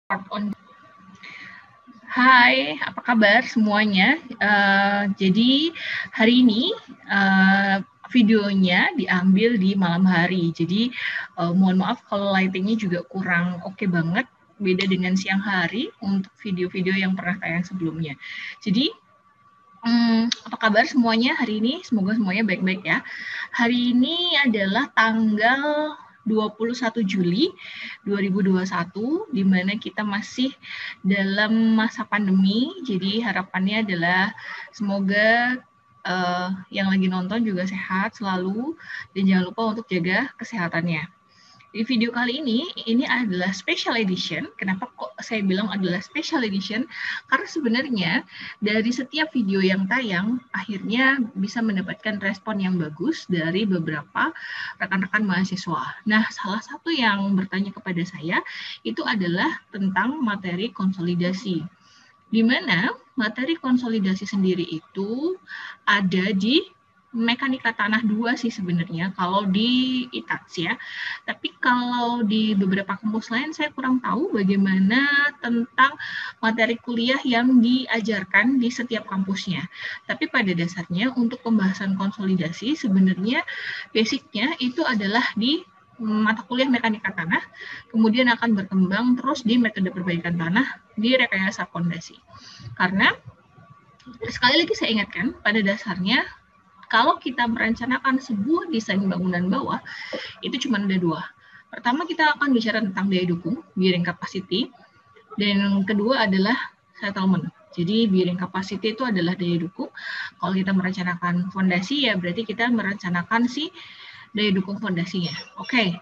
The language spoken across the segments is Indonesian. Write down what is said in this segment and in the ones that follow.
On. Hai, apa kabar semuanya? Jadi hari ini videonya diambil di malam hari. Jadi mohon maaf kalau lightingnya juga kurang oke banget, beda dengan siang hari untuk video-video yang pernah tayang sebelumnya. Jadi apa kabar semuanya hari ini? Semoga semuanya baik-baik ya. Hari ini adalah tanggal 21 Juli 2021, di mana kita masih dalam masa pandemi. Jadi harapannya adalah semoga yang lagi nonton juga sehat selalu, dan jangan lupa untuk jaga kesehatannya. Di video kali ini adalah special edition. Kenapa kok saya bilang adalah special edition? Karena sebenarnya dari setiap video yang tayang, akhirnya bisa mendapatkan respon yang bagus dari beberapa rekan-rekan mahasiswa. Nah, salah satu yang bertanya kepada saya itu adalah tentang materi konsolidasi. Di mana materi konsolidasi sendiri itu ada di mekanika tanah 2 sih sebenarnya kalau di ITATS ya. Tapi kalau di beberapa kampus lain saya kurang tahu bagaimana tentang materi kuliah yang diajarkan di setiap kampusnya. Tapi pada dasarnya untuk pembahasan konsolidasi sebenarnya basicnya itu adalah di mata kuliah mekanika tanah, kemudian akan berkembang terus di metode perbaikan tanah di rekayasa fondasi. Karena sekali lagi saya ingatkan, pada dasarnya kalau kita merencanakan sebuah desain bangunan bawah, itu cuma ada dua. Pertama, kita akan bicara tentang daya dukung, bearing capacity, dan yang kedua adalah settlement. Jadi bearing capacity itu adalah daya dukung. Kalau kita merencanakan fondasi, ya berarti kita merencanakan si daya dukung fondasinya. Oke.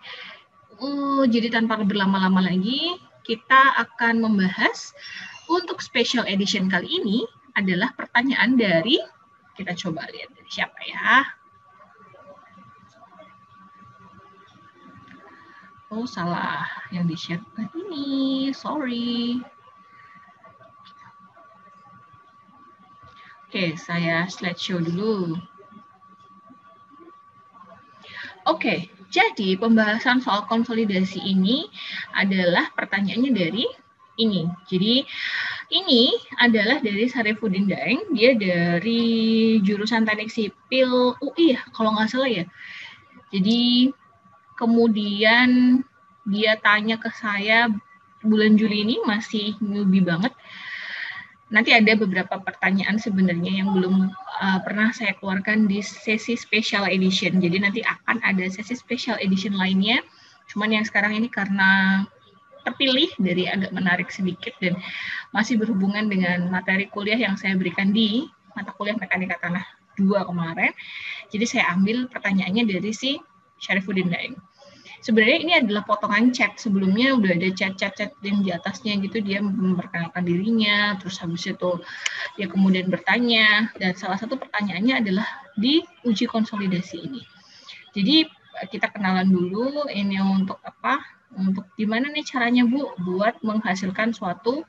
Jadi tanpa berlama-lama lagi, kita akan membahas untuk special edition kali ini adalah pertanyaan dari, kita coba lihat dari siapa ya. Oh, salah yang di-share ini, sorry. Oke, saya slideshow dulu. Oke, jadi pembahasan soal konsolidasi ini adalah pertanyaannya dari ini. Jadi ini adalah dari Syarifuddin Daeng, dia dari jurusan Teknik Sipil UI ya, kalau nggak salah ya. Jadi kemudian dia tanya ke saya bulan Juli ini, masih newbie banget. Nanti ada beberapa pertanyaan sebenarnya yang belum pernah saya keluarkan di sesi special edition. Jadi nanti akan ada sesi special edition lainnya. Cuman yang sekarang ini karena terpilih dari agak menarik sedikit dan masih berhubungan dengan materi kuliah yang saya berikan di mata kuliah mekanika tanah 2 kemarin. Jadi saya ambil pertanyaannya dari si Syarifuddin Daeng. Sebenarnya ini adalah potongan chat. Sebelumnya udah ada chat-chat yang di atasnya gitu, dia memperkenalkan dirinya, terus habis itu dia kemudian bertanya, dan salah satu pertanyaannya adalah di uji konsolidasi ini. Jadi kita kenalan dulu, ini untuk apa? Untuk gimana nih caranya Bu buat menghasilkan suatu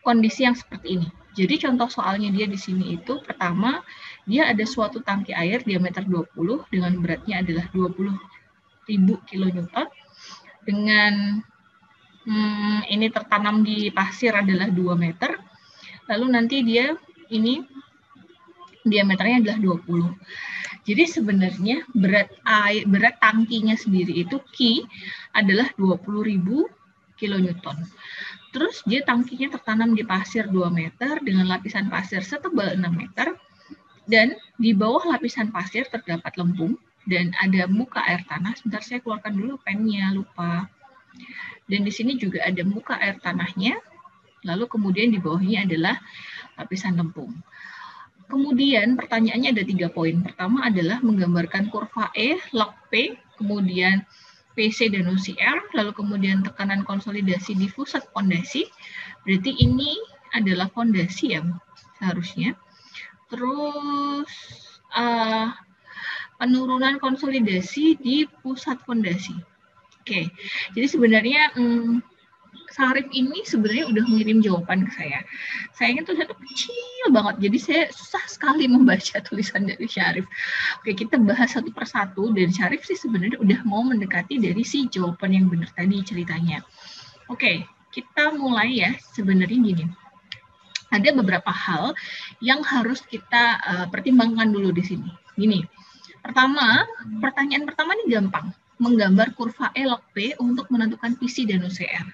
kondisi yang seperti ini. Jadi contoh soalnya dia di sini itu pertama dia ada suatu tangki air diameter 20 dengan beratnya adalah 20.000 kilonewton dengan ini tertanam di pasir adalah 2 meter. Lalu nanti dia ini diameternya adalah 20. Jadi sebenarnya berat tangkinya sendiri itu Q adalah 20.000 kilonewton. Terus dia tangkinya tertanam di pasir 2 meter dengan lapisan pasir setebal 6 meter. Dan di bawah lapisan pasir terdapat lempung dan ada muka air tanah. Sebentar saya keluarkan dulu pennya, lupa. Dan di sini juga ada muka air tanahnya. Lalu kemudian di bawahnya adalah lapisan lempung. Kemudian pertanyaannya ada 3 poin. Pertama adalah menggambarkan kurva E, log P, kemudian PC dan OCR, lalu kemudian tekanan konsolidasi di pusat fondasi. Berarti ini adalah fondasi ya seharusnya. Terus penurunan konsolidasi di pusat fondasi. Oke, jadi sebenarnya Syarif ini sebenarnya udah mengirim jawaban ke saya. Sayangnya tuh satu kecil banget, jadi saya susah sekali membaca tulisan dari Syarif. Oke, kita bahas satu persatu, dan Syarif sih sebenarnya udah mau mendekati dari si jawaban yang benar tadi ceritanya. Oke, kita mulai ya, sebenarnya gini. Ada beberapa hal yang harus kita pertimbangkan dulu di sini. Gini, pertanyaan pertama ini gampang. Menggambar kurva E log P untuk menentukan PC dan UCR.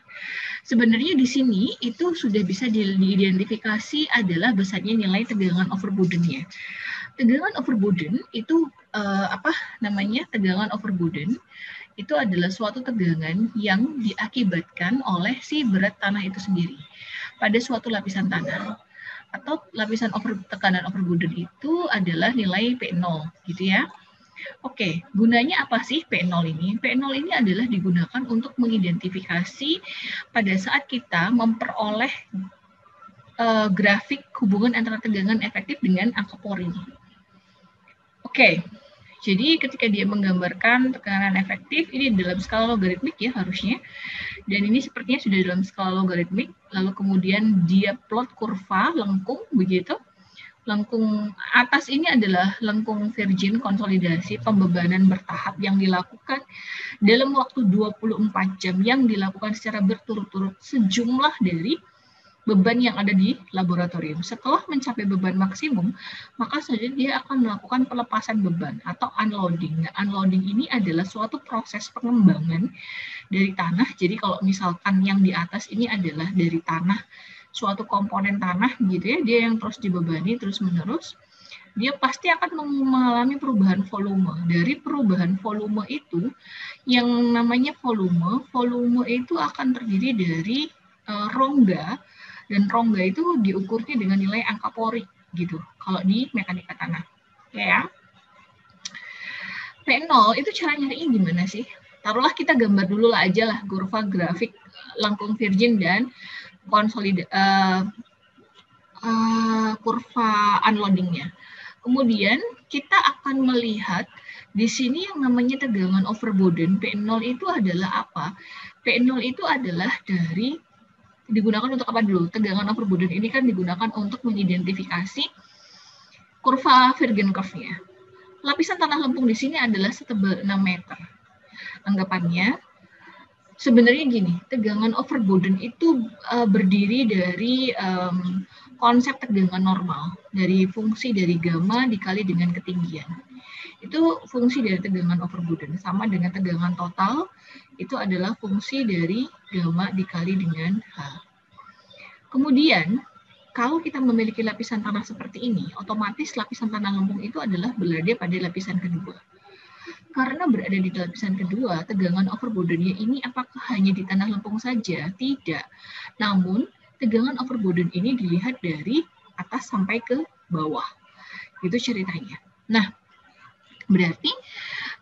Sebenarnya di sini itu sudah bisa diidentifikasi adalah besarnya nilai tegangan overburden-nya. Tegangan overburden itu tegangan overburden itu adalah suatu tegangan yang diakibatkan oleh si berat tanah itu sendiri pada suatu lapisan tanah. Atau lapisan tekanan overburden itu adalah nilai P0 gitu ya. Oke, gunanya apa sih P0 ini? P0 ini adalah digunakan untuk mengidentifikasi pada saat kita memperoleh grafik hubungan antara tegangan efektif dengan angka por ini. Oke, jadi ketika dia menggambarkan tekanan efektif, ini dalam skala logaritmik ya harusnya. Dan ini sepertinya sudah dalam skala logaritmik. Lalu kemudian dia plot kurva lengkung begitu. Lengkung atas ini adalah lengkung virgin konsolidasi pembebanan bertahap yang dilakukan dalam waktu 24 jam yang dilakukan secara berturut-turut sejumlah dari beban yang ada di laboratorium. Setelah mencapai beban maksimum, maka saja dia akan melakukan pelepasan beban atau unloading. Nah, unloading ini adalah suatu proses pengembangan dari tanah. Jadi kalau misalkan yang di atas ini adalah dari tanah, suatu komponen tanah gitu ya, dia yang terus dibebani terus-menerus, dia pasti akan mengalami perubahan volume. Dari perubahan volume itu, yang namanya volume itu akan terdiri dari rongga, dan rongga itu diukurnya dengan nilai angka pori gitu kalau di mekanika tanah. Ya. P0 itu cara nyarinya gimana sih? Taruhlah kita gambar dulu lah aja lah kurva grafik lengkung virgin dan kurva unloadingnya. Kemudian kita akan melihat di sini yang namanya tegangan overburden P0 itu adalah apa? P0 itu adalah digunakan untuk apa dulu? Tegangan overburden ini kan digunakan untuk mengidentifikasi kurva Virgen curve-nya. Lapisan tanah lempung di sini adalah setebal 6 meter. Anggapannya, sebenarnya gini, tegangan overburden itu berdiri dari konsep tegangan normal, dari fungsi dari gamma dikali dengan ketinggian. Itu fungsi dari tegangan overburden, sama dengan tegangan total, itu adalah fungsi dari gamma dikali dengan H. Kemudian, kalau kita memiliki lapisan tanah seperti ini, otomatis lapisan tanah lempung itu adalah berada pada lapisan kedua. Karena berada di lapisan kedua, tegangan overburden-nya ini apakah hanya di tanah lempung saja? Tidak. Namun, tegangan overburden ini dilihat dari atas sampai ke bawah. Itu ceritanya. Nah, berarti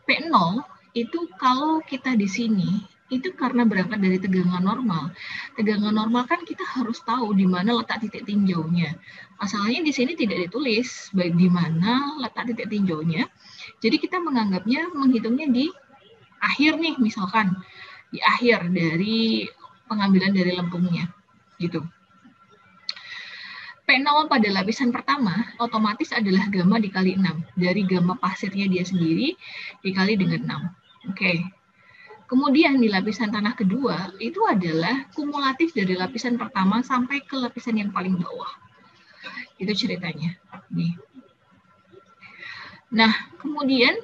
P0 itu kalau kita di sini, itu karena berangkat dari tegangan normal. Tegangan normal kan kita harus tahu di mana letak titik tinjaunya. Masalahnya di sini tidak ditulis baik di mana letak titik tinjaunya. Jadi kita menghitungnya di akhir nih, misalkan di akhir dari pengambilan dari lempungnya, gitu. P0 pada lapisan pertama otomatis adalah gamma dikali 6. Dari gamma pasirnya dia sendiri dikali dengan 6. Oke. Kemudian di lapisan tanah kedua itu adalah kumulatif dari lapisan pertama sampai ke lapisan yang paling bawah. Itu ceritanya. Nih. Nah, kemudian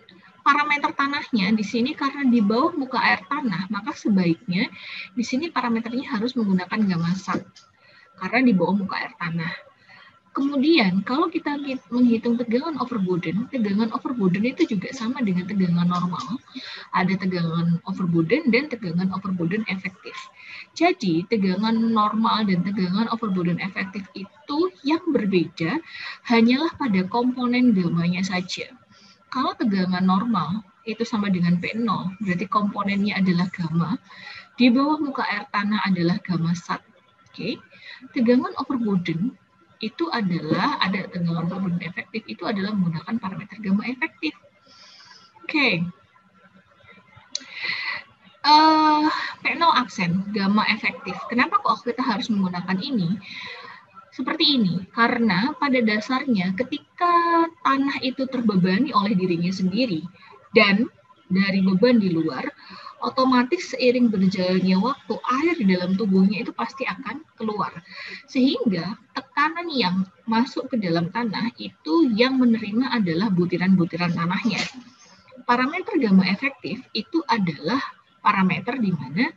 parameter tanahnya di sini karena di bawah muka air tanah, maka sebaiknya di sini parameternya harus menggunakan gamma sat. Karena di bawah muka air tanah. Kemudian, kalau kita menghitung tegangan overburden itu juga sama dengan tegangan normal. Ada tegangan overburden dan tegangan overburden efektif. Jadi, tegangan normal dan tegangan overburden efektif itu yang berbeda hanyalah pada komponen gammanya saja. Kalau tegangan normal itu sama dengan P0, berarti komponennya adalah gamma. Di bawah muka air tanah adalah gamma sat. Oke. Tegangan overburden itu adalah ada tegangan overburden efektif itu adalah menggunakan parameter gamma efektif. Oke. P0 aksen gamma efektif. Kenapa kok kita harus menggunakan ini? Seperti ini, karena pada dasarnya ketika tanah itu terbebani oleh dirinya sendiri dan dari beban di luar, otomatis seiring berjalannya waktu, air di dalam tubuhnya itu pasti akan keluar. Sehingga tekanan yang masuk ke dalam tanah itu yang menerima adalah butiran-butiran tanahnya. Parameter gamma efektif itu adalah parameter di mana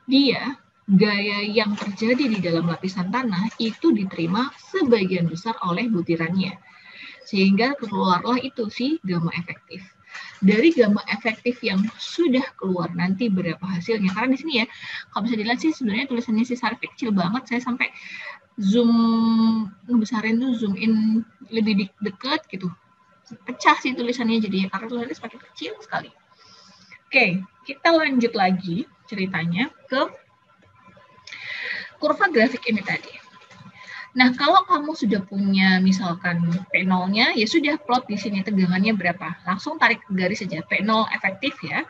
dia gaya yang terjadi di dalam lapisan tanah itu diterima sebagian besar oleh butirannya. Sehingga keluarlah itu si gamma efektif. Dari gamma efektif yang sudah keluar nanti berapa hasilnya. Karena di sini ya, kalau bisa dilihat sih sebenarnya tulisannya si Sarif kecil banget. Saya sampai zoom besarin tuh, zoom in lebih dekat gitu. Pecah sih tulisannya jadi karena tulisannya semakin kecil sekali. Oke, kita lanjut lagi ceritanya ke kurva grafik ini tadi. Nah, kalau kamu sudah punya misalkan P0-nya, ya sudah plot di sini tegangannya berapa. Langsung tarik garis saja, P0 efektif ya.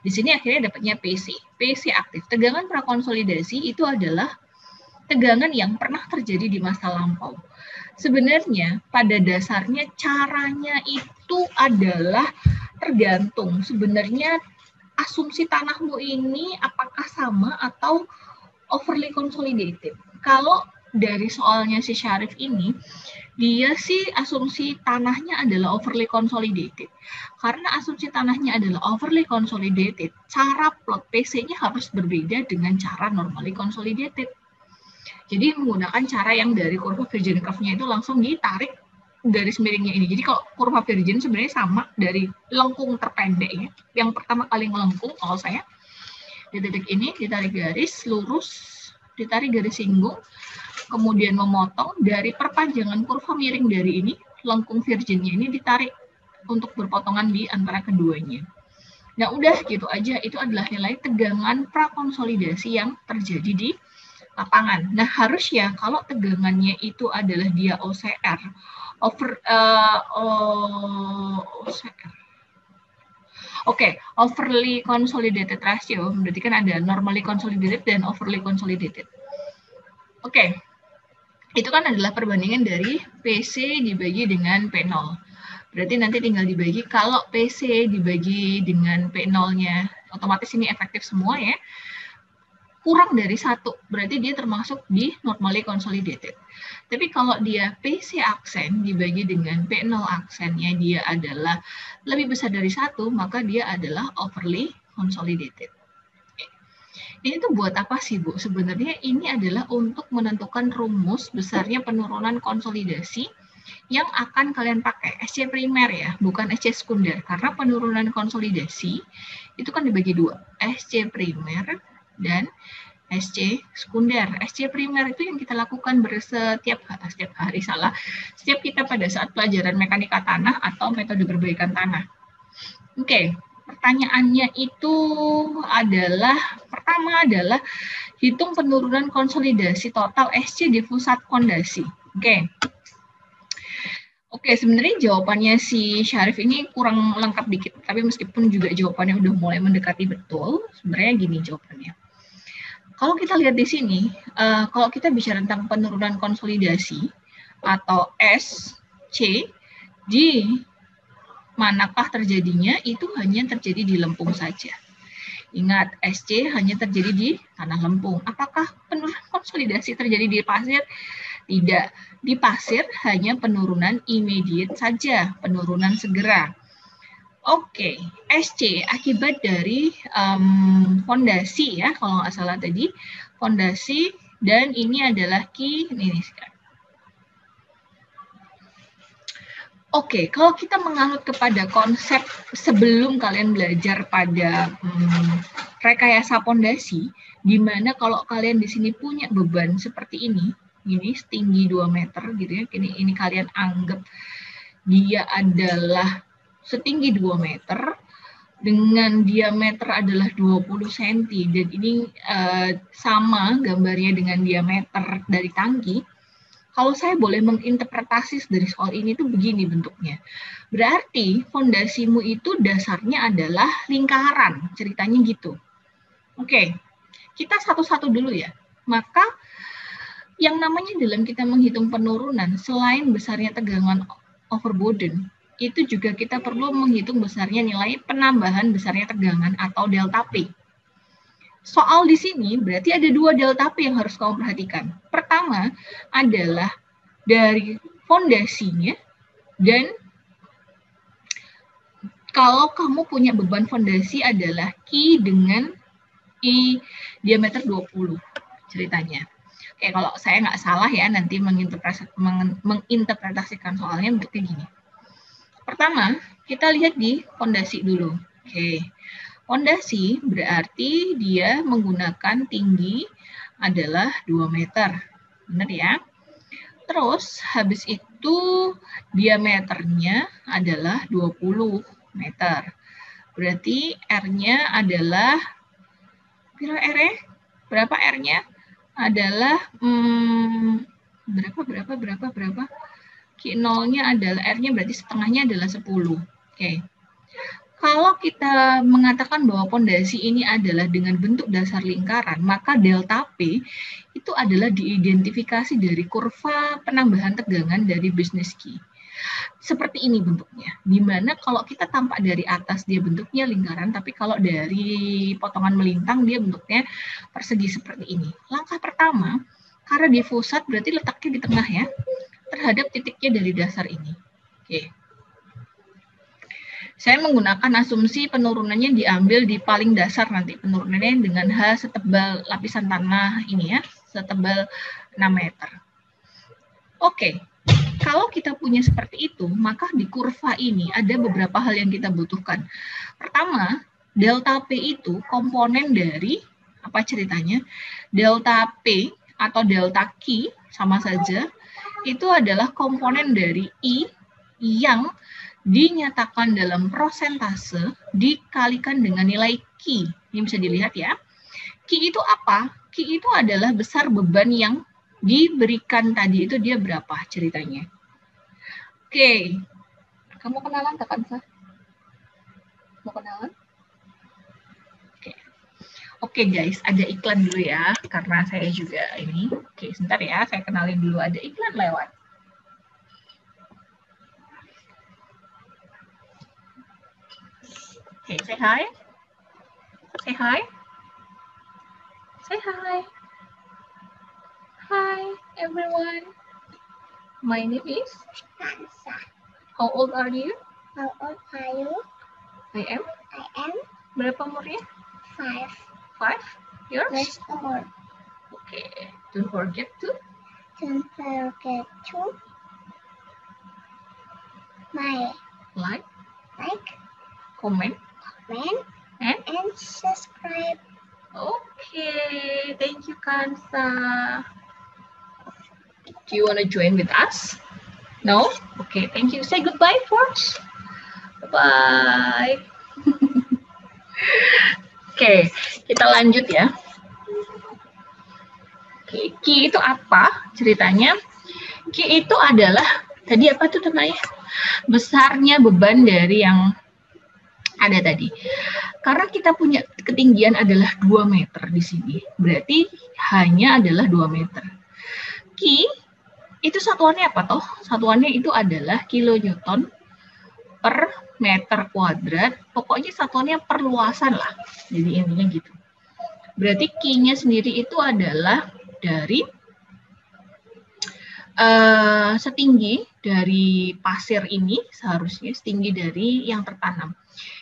Di sini akhirnya dapatnya PC. PC aktif. Tegangan prakonsolidasi itu adalah tegangan yang pernah terjadi di masa lampau. Sebenarnya pada dasarnya caranya itu adalah tergantung. Sebenarnya asumsi tanahmu ini apakah sama atau overly consolidated. Kalau dari soalnya si Syarif ini, dia sih asumsi tanahnya adalah overly consolidated. Karena asumsi tanahnya adalah overly consolidated, cara plot PC-nya harus berbeda dengan cara normally consolidated. Jadi menggunakan cara yang dari kurva Virgin curve-nya itu langsung ditarik garis miringnya ini. Jadi kalau kurva Virgin sebenarnya sama dari lengkung terpendeknya. Yang pertama kali melengkung, kalau saya, di titik ini ditarik garis lurus, ditarik garis singgung, kemudian memotong dari perpanjangan kurva miring dari ini, lengkung virginnya ini ditarik untuk berpotongan di antara keduanya. Nah, udah gitu aja. Itu adalah nilai tegangan prakonsolidasi yang terjadi di lapangan. Nah, harusnya kalau tegangannya itu adalah dia OCR, overly consolidated ratio, berarti kan ada normally consolidated dan overly consolidated. Oke. Itu kan adalah perbandingan dari PC dibagi dengan P0. Berarti nanti tinggal dibagi, kalau PC dibagi dengan P0-nya, otomatis ini efektif semua ya, kurang dari 1, berarti dia termasuk di normally consolidated. Tapi kalau dia PC aksen dibagi dengan P0 aksennya dia adalah lebih besar dari 1, maka dia adalah overly consolidated. Ini tuh buat apa sih, Bu? Sebenarnya ini adalah untuk menentukan rumus besarnya penurunan konsolidasi yang akan kalian pakai. SC primer ya, bukan SC sekunder. Karena penurunan konsolidasi itu kan dibagi 2. SC primer dan SC sekunder. SC primer itu yang kita lakukan setiap kita pada saat pelajaran mekanika tanah atau metode perbaikan tanah. Oke. Pertanyaannya itu adalah, pertama adalah hitung penurunan konsolidasi total SC di pusat fondasi. Oke, sebenarnya jawabannya si Syarif ini kurang lengkap dikit, tapi meskipun juga jawabannya udah mulai mendekati betul, sebenarnya gini jawabannya. Kalau kita lihat di sini, kalau kita bicara tentang penurunan konsolidasi atau SC di manakah terjadinya, itu hanya terjadi di lempung saja. Ingat, SC hanya terjadi di tanah lempung. Apakah penurunan konsolidasi terjadi di pasir? Tidak. Di pasir hanya penurunan immediate saja, penurunan segera. Oke, SC akibat dari fondasi ya, kalau nggak salah tadi, fondasi, dan ini adalah ini sekarang. Oke, kalau kita menganut kepada konsep sebelum kalian belajar pada rekayasa fondasi, di mana kalau kalian di sini punya beban seperti ini setinggi 2 meter gitu ya, ini kalian anggap dia adalah setinggi 2 meter dengan diameter adalah 20 cm dan ini sama gambarnya dengan diameter dari tangki. Kalau saya boleh menginterpretasi dari soal ini tuh begini bentuknya. Berarti fondasimu itu dasarnya adalah lingkaran, ceritanya gitu. Oke, kita satu-satu dulu ya. Maka yang namanya dalam kita menghitung penurunan, selain besarnya tegangan overburden, itu juga kita perlu menghitung besarnya nilai penambahan besarnya tegangan atau delta P. soal di sini berarti ada dua delta P yang harus kamu perhatikan. Pertama adalah dari fondasinya, dan kalau kamu punya beban fondasi adalah Q dengan I diameter 20 ceritanya. Oke, kalau saya nggak salah ya, nanti menginterpretasikan soalnya bentuknya gini. Pertama, kita lihat di fondasi dulu. Oke, fondasi berarti dia menggunakan tinggi adalah 2 meter. Benar ya? Terus habis itu diameternya adalah 20 meter. Berarti R-nya adalah berapa R-nya? Adalah berapa? Q0-nya adalah R-nya berarti setengahnya adalah 10. Oke. Kalau kita mengatakan bahwa pondasi ini adalah dengan bentuk dasar lingkaran, maka delta P itu adalah diidentifikasi dari kurva penambahan tegangan dari business key. Seperti ini bentuknya, di mana kalau kita tampak dari atas dia bentuknya lingkaran, tapi kalau dari potongan melintang dia bentuknya persegi seperti ini. Langkah pertama, karena dia pusat berarti letaknya di tengah ya, terhadap titiknya dari dasar ini. Oke. Saya menggunakan asumsi penurunannya diambil di paling dasar nanti. Penurunannya dengan H setebal lapisan tanah ini ya, setebal 6 meter. Oke, kalau kita punya seperti itu, maka di kurva ini ada beberapa hal yang kita butuhkan. Pertama, delta P itu komponen dari, apa ceritanya? Delta P atau delta Q sama saja, itu adalah komponen dari I yang dinyatakan dalam prosentase dikalikan dengan nilai Q. Ini bisa dilihat ya. Q itu apa? Q itu adalah besar beban yang diberikan tadi itu dia berapa ceritanya. Oke. Kamu kenalan tak Kansa? Mau kenalan? Oke guys, ada iklan dulu ya, karena saya juga ini. Oke, sebentar ya, saya kenalin dulu, ada iklan lewat. Okay, say hi. Say hi. Say hi. Hi, everyone. My name is Kansa. How old are you? How old are you? I am. Berapa umurnya? 5. 5? Yours? Yes, umur. Okay. Don't forget to like, comment, and subscribe. Okay, thank you, Kansa. Do you want to join with us? No? Okay, thank you. Say goodbye first. Bye. Oke, kita lanjut ya. Oke, Q itu apa ceritanya? Q itu adalah, tadi apa tuh namanya? Besarnya beban dari yang ada tadi. Karena kita punya ketinggian adalah 2 meter di sini. Berarti hanya adalah 2 meter. Q itu satuannya apa toh? Satuannya itu adalah kilonewton per meter kuadrat. Pokoknya satuannya perluasan lah. Jadi intinya gitu. Berarti Q-nya sendiri itu adalah dari setinggi dari pasir ini, seharusnya setinggi dari yang tertanam.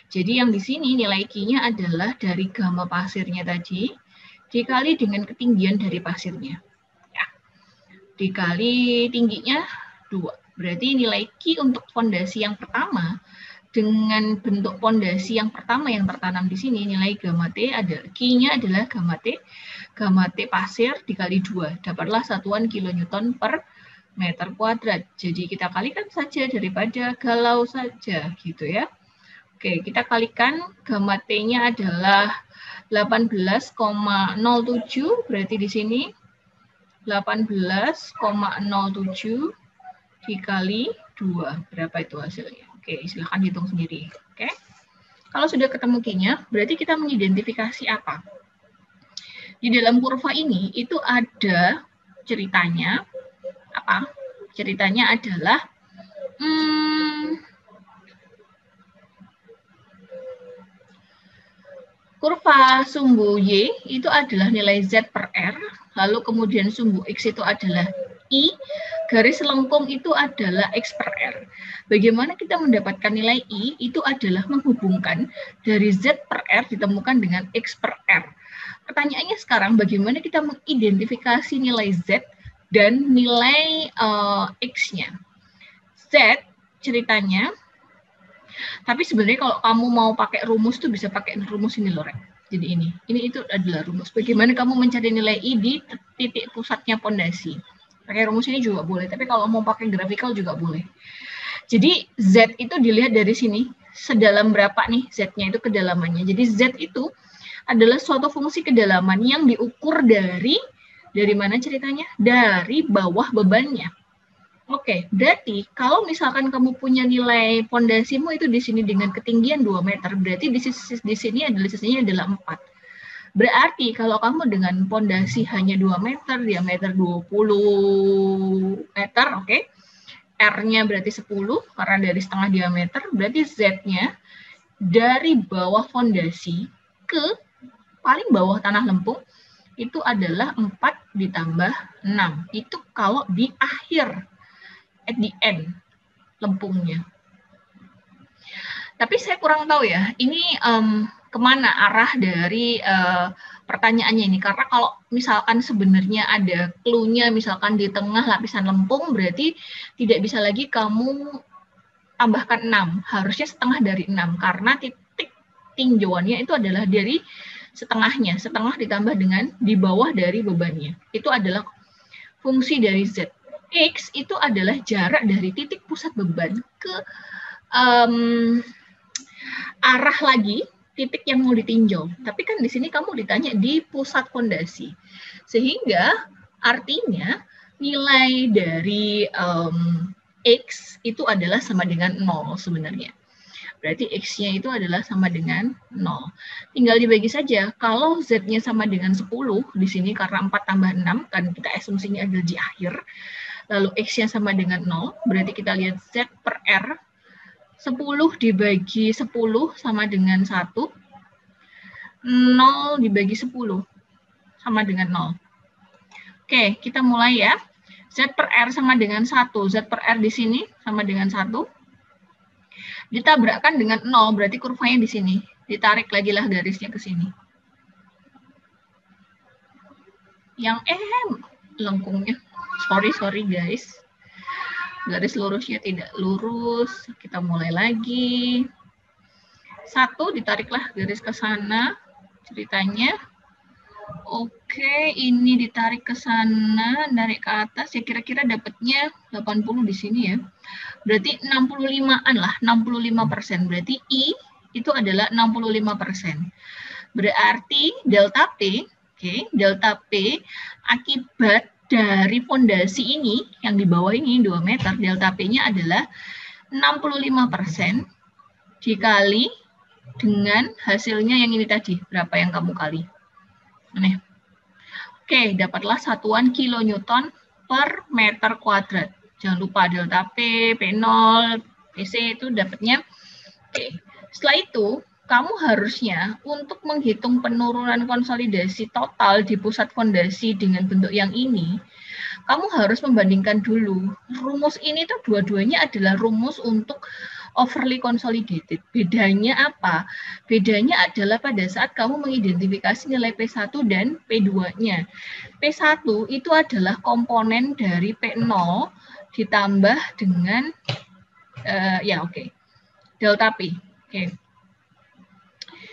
Jadi yang di sini nilai Q-nya adalah dari gamma pasirnya tadi dikali dengan ketinggian dari pasirnya. Ya. Dikali tingginya 2. Berarti nilai Q untuk fondasi yang pertama dengan bentuk fondasi yang pertama yang tertanam di sini, nilai gamma T adalah Q-nya adalah gamma T pasir dikali 2. Dapatlah satuan kilonewton per meter kuadrat. Jadi kita kalikan saja daripada galau saja gitu ya. Oke, kita kalikan gamma T-nya adalah 18,07, berarti di sini 18,07 dikali 2. Berapa itu hasilnya? Oke, silahkan hitung sendiri. Oke. Kalau sudah ketemu Q-nya, berarti kita mengidentifikasi apa? Di dalam kurva ini itu ada ceritanya apa? Ceritanya adalah kurva sumbu Y itu adalah nilai Z per R, lalu kemudian sumbu X itu adalah I, garis lengkung itu adalah X per R. Bagaimana kita mendapatkan nilai I? Itu adalah menghubungkan dari Z per R ditemukan dengan X per R. Pertanyaannya sekarang, bagaimana kita mengidentifikasi nilai Z dan nilai X-nya? Z ceritanya, tapi sebenarnya kalau kamu mau pakai rumus tuh bisa pakai rumus ini loh, Rek. Jadi ini itu adalah rumus. Bagaimana kamu mencari nilai I di titik pusatnya pondasi. Pakai rumus ini juga boleh, tapi kalau mau pakai grafikal juga boleh. Jadi Z itu dilihat dari sini, sedalam berapa nih Z-nya itu kedalamannya. Jadi Z itu adalah suatu fungsi kedalaman yang diukur dari mana ceritanya? Dari bawah bebannya. Oke, berarti kalau misalkan kamu punya nilai pondasimu itu di sini dengan ketinggian 2 meter, berarti di sini adalah sisinya adalah 4. Berarti kalau kamu dengan pondasi hanya 2 meter, diameter 20 meter, oke. R-nya berarti 10, karena dari setengah diameter, berarti Z-nya dari bawah fondasi ke paling bawah tanah lempung, itu adalah 4 ditambah 6. Itu kalau di akhir, at the end lempungnya. Tapi saya kurang tahu ya, ini kemana arah dari pertanyaannya ini. Karena kalau misalkan sebenarnya ada clue-nya, misalkan di tengah lapisan lempung, berarti tidak bisa lagi kamu tambahkan 6. Harusnya setengah dari 6, karena titik tinjauannya itu adalah dari setengahnya. Setengah ditambah dengan di bawah dari bebannya. Itu adalah fungsi dari Z. X itu adalah jarak dari titik pusat beban ke arah lagi titik yang mau ditinjau. Tapi kan di sini kamu ditanya di pusat fondasi. Sehingga artinya nilai dari X itu adalah sama dengan 0 sebenarnya. Berarti X-nya itu adalah sama dengan 0. Tinggal dibagi saja. Kalau Z-nya sama dengan 10, di sini karena 4 tambah 6, kan kita asumsinya adalah di akhir. Lalu X-nya sama dengan 0, berarti kita lihat Z per R. 10 dibagi 10 sama dengan 1. 0 dibagi 10 sama dengan 0. Oke, kita mulai ya. Z per R sama dengan 1. Z per R di sini sama dengan 1. Ditabrakkan dengan 0, berarti kurvanya di sini. Ditarik lagi lah garisnya ke sini. Yang lengkungnya. Sorry guys. Garis lurusnya tidak lurus. Kita mulai lagi. 1, ditariklah garis ke sana. Ceritanya. Oke, ini ditarik ke sana, narik ke atas. Ya kira-kira dapatnya 80 di sini ya. Berarti 65-an lah, 65%. Berarti I itu adalah 65%. Berarti delta P, delta P akibat dari fondasi ini, yang di bawah ini 2 meter, delta P-nya adalah 65% dikali dengan hasilnya yang ini tadi. Berapa yang kamu kali? Nih. Oke, dapatlah satuan kilonewton per meter kuadrat. Jangan lupa delta P, P0, PC itu dapatnya. Oke. Setelah itu, kamu harusnya untuk menghitung penurunan konsolidasi total di pusat fondasi dengan bentuk yang ini, kamu harus membandingkan dulu. Rumus ini tuh dua-duanya adalah rumus untuk overly consolidated. Bedanya apa? Bedanya adalah pada saat kamu mengidentifikasi nilai P1 dan P2-nya. P1 itu adalah komponen dari P0 ditambah dengan delta P.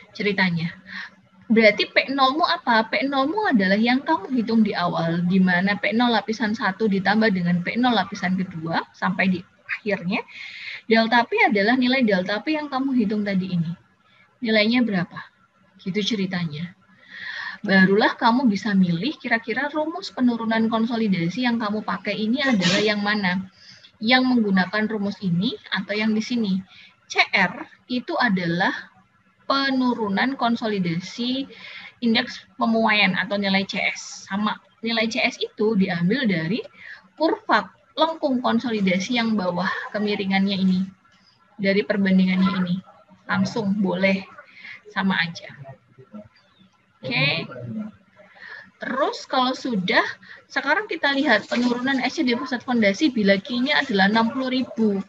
Ceritanya. Berarti P0-mu apa? P0-mu adalah yang kamu hitung di awal, di mana P0 lapisan 1 ditambah dengan P0 lapisan kedua sampai di akhirnya. Delta P adalah nilai delta P yang kamu hitung tadi ini. Nilainya berapa? Gitu ceritanya. Barulah kamu bisa milih kira-kira rumus penurunan konsolidasi yang kamu pakai ini adalah yang mana? Yang menggunakan rumus ini atau yang di sini? CR itu adalah penurunan konsolidasi indeks pemuaian atau nilai CS. Sama nilai CS itu diambil dari kurva lengkung konsolidasi yang bawah kemiringannya ini. Dari perbandingannya ini. Langsung boleh sama aja. Oke. Terus kalau sudah, sekarang kita lihat penurunan S-nya di pusat fondasi bila Q-nya adalah 60.000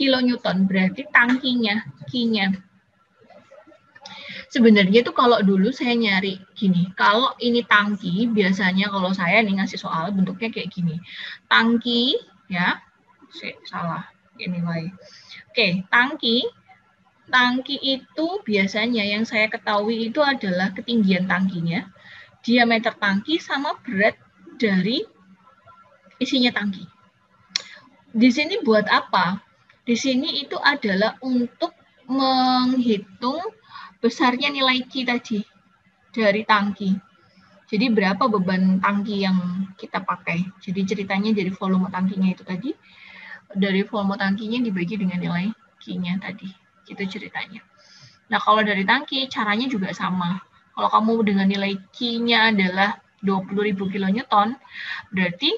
kilonewton, berarti tangkinya, Q-nya. Sebenarnya itu kalau dulu saya nyari gini, kalau ini tangki, biasanya kalau saya nih ngasih soal bentuknya kayak gini. Tangki, ya, salah, anyway. Oke, tangki itu biasanya yang saya ketahui itu adalah ketinggian tangkinya, diameter tangki sama berat dari isinya tangki. Di sini buat apa? Di sini itu adalah untuk menghitung besarnya nilai Q tadi dari tangki. Jadi berapa beban tangki yang kita pakai. Jadi ceritanya dari volume tangkinya itu tadi, dari volume tangkinya dibagi dengan nilai Q-nya tadi. Gitu ceritanya. Nah, kalau dari tangki, caranya juga sama. Kalau kamu dengan nilai Q-nya adalah 20.000 kilonewton, berarti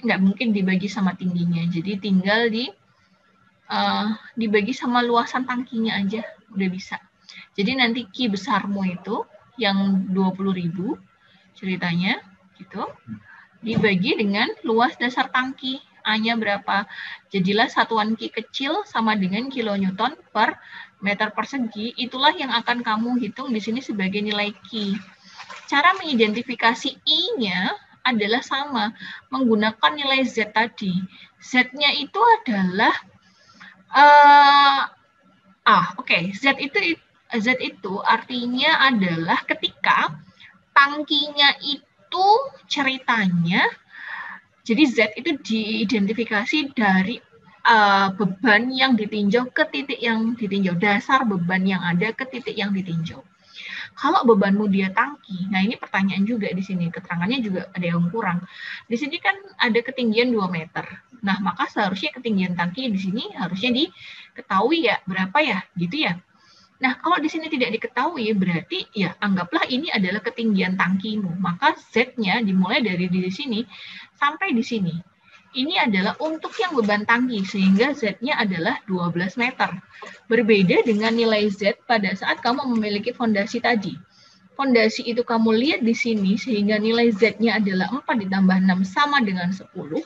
nggak mungkin dibagi sama tingginya. Jadi tinggal dibagi sama luasan tangkinya aja, udah bisa. Jadi nanti Q besarmu itu yang 20.000 ceritanya gitu, dibagi dengan luas dasar tangki. A-nya berapa? Jadilah satuan Q kecil sama dengan kilonewton per meter persegi. Itulah yang akan kamu hitung di sini sebagai nilai Q. Cara mengidentifikasi I-nya adalah sama, menggunakan nilai Z tadi. Z-nya itu adalah Z itu artinya adalah ketika tangkinya itu ceritanya, jadi Z itu diidentifikasi dari beban yang ditinjau ke titik yang ditinjau, dasar beban yang ada ke titik yang ditinjau. Kalau bebanmu dia tangki, nah ini pertanyaan juga di sini, keterangannya juga ada yang kurang. Di sini kan ada ketinggian 2 meter. Nah, maka seharusnya ketinggian tangki di sini harusnya diketahui ya, berapa ya, gitu ya. Nah, kalau di sini tidak diketahui, berarti ya anggaplah ini adalah ketinggian tangkimu. Maka Z-nya dimulai dari di sini sampai di sini. Ini adalah untuk yang beban tangki, sehingga Z-nya adalah 12 meter. Berbeda dengan nilai Z pada saat kamu memiliki fondasi tadi. Fondasi itu kamu lihat di sini, sehingga nilai Z-nya adalah 4 ditambah 6 sama dengan 10,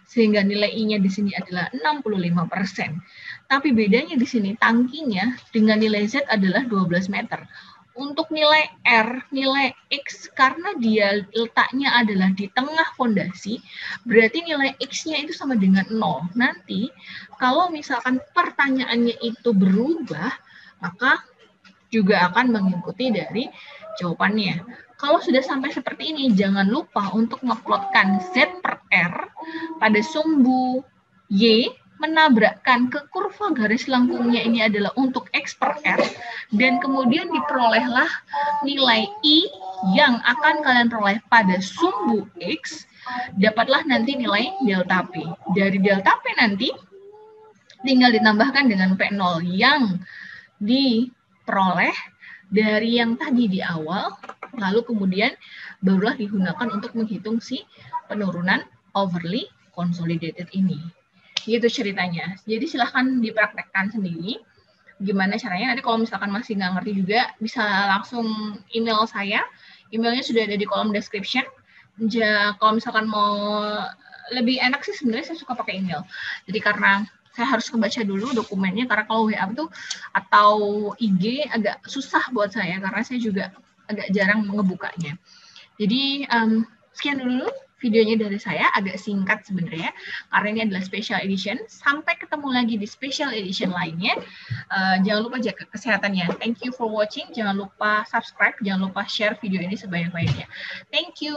sehingga nilai I-nya di sini adalah 65%. Tapi bedanya di sini, tangkinya dengan nilai Z adalah 12 meter. Untuk nilai R, nilai X, karena dia letaknya adalah di tengah fondasi, berarti nilai X-nya itu sama dengan 0. Nanti, kalau misalkan pertanyaannya itu berubah, maka juga akan mengikuti dari jawabannya. Kalau sudah sampai seperti ini, jangan lupa untuk ngeplotkan Z per R pada sumbu Y, menabrakkan ke kurva garis lengkungnya ini adalah untuk X per R, dan kemudian diperolehlah nilai I yang akan kalian peroleh pada sumbu X, dapatlah nanti nilai delta P. Dari delta P nanti tinggal ditambahkan dengan P0 yang diperoleh dari yang tadi di awal, lalu kemudian barulah digunakan untuk menghitung si penurunan overly consolidated ini. Gitu ceritanya. Jadi silahkan dipraktekkan sendiri. Gimana caranya, nanti kalau misalkan masih nggak ngerti juga, bisa langsung email saya. Emailnya sudah ada di kolom description. Kalau misalkan mau lebih enak sih sebenarnya saya suka pakai email. Jadi karena saya harus membaca dulu dokumennya, karena kalau WA itu atau IG agak susah buat saya, karena saya juga agak jarang ngebukanya. Jadi sekian dulu videonya dari saya, agak singkat sebenarnya, karena ini adalah special edition. Sampai ketemu lagi di special edition lainnya. Jangan lupa jaga kesehatannya. Thank you for watching. Jangan lupa subscribe, jangan lupa share video ini sebanyak-banyaknya. Thank you.